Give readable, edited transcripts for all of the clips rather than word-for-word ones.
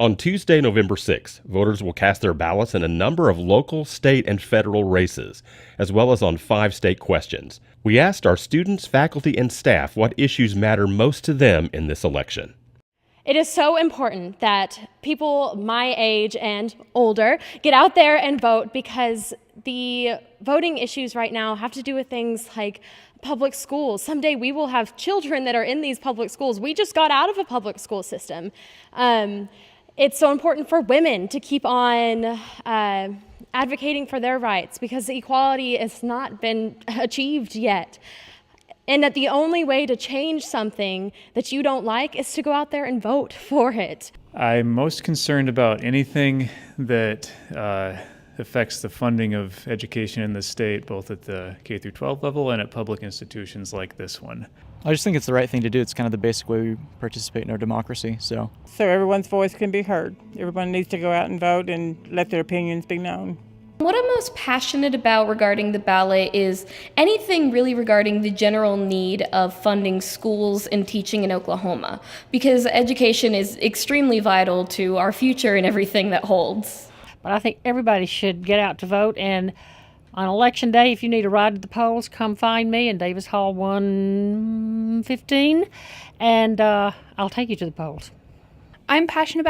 On Tuesday, November 6th, voters will cast their ballots in a number of local, state, and federal races, as well as on 5 state questions. We asked our students, faculty, and staff what issues matter most to them in this election. It is so important that people my age and older get out there and vote, because the voting issues right now have to do with things like public schools. Someday we will have children that are in these public schools. We just got out of a public school system. It's so important for women to keep on advocating for their rights, because equality has not been achieved yet. And that the only way to change something that you don't like is to go out there and vote for it. I'm most concerned about anything that affects the funding of education in the state, both at the K-12 level and at public institutions like this one. I just think it's the right thing to do. It's kind of the basic way we participate in our democracy. So everyone's voice can be heard. Everyone needs to go out and vote and let their opinions be known. What I'm most passionate about regarding the ballot is anything really regarding the general need of funding schools and teaching in Oklahoma, because education is extremely vital to our future and everything that holds. But I think everybody should get out to vote, and on election day, if you need a ride to the polls, come find me in Davis Hall 115, and I'll take you to the polls. I'm passionate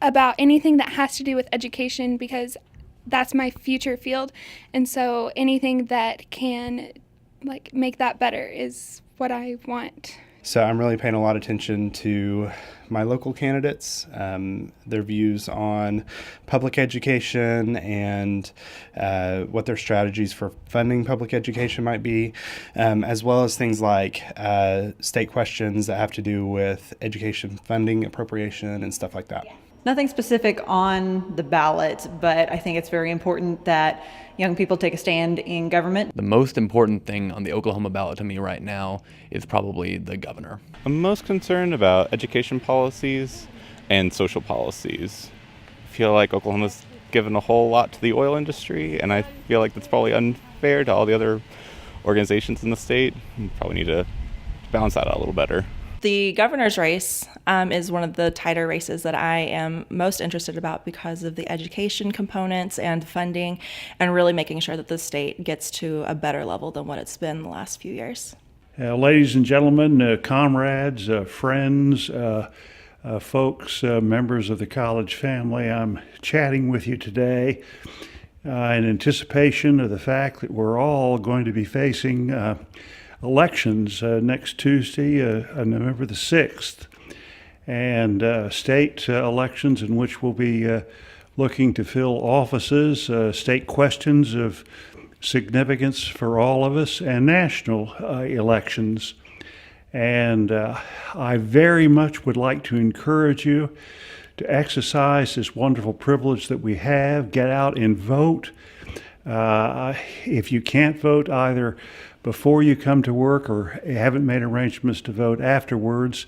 about anything that has to do with education, because that's my future field, and so anything that can make that better is what I want. So I'm really paying a lot of attention to my local candidates, their views on public education and what their strategies for funding public education might be, as well as things like state questions that have to do with education funding appropriation and stuff like that. Nothing specific on the ballot, but I think it's very important that young people take a stand in government. The most important thing on the Oklahoma ballot to me right now is probably the governor. I'm most concerned about education policies and social policies. I feel like Oklahoma's given a whole lot to the oil industry, and I feel like that's probably unfair to all the other organizations in the state. We probably need to balance that out a little better. The governor's race is one of the tighter races that I am most interested about because of the education components and funding, and really making sure that the state gets to a better level than what it's been the last few years. Ladies and gentlemen, comrades, friends, folks, members of the college family, I'm chatting with you today in anticipation of the fact that we're all going to be facing elections next Tuesday, November the 6th, and state elections in which we'll be looking to fill offices, state questions of significance for all of us, and national elections. And I very much would like to encourage you to exercise this wonderful privilege that we have. Get out and vote. If you can't vote either before you come to work or haven't made arrangements to vote afterwards,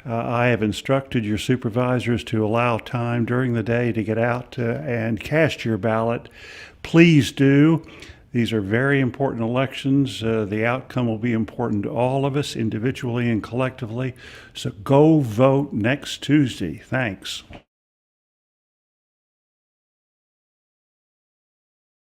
I have instructed your supervisors to allow time during the day to get out and cast your ballot. Please do. These are very important elections. The outcome will be important to all of us individually and collectively. So go vote next Tuesday. Thanks.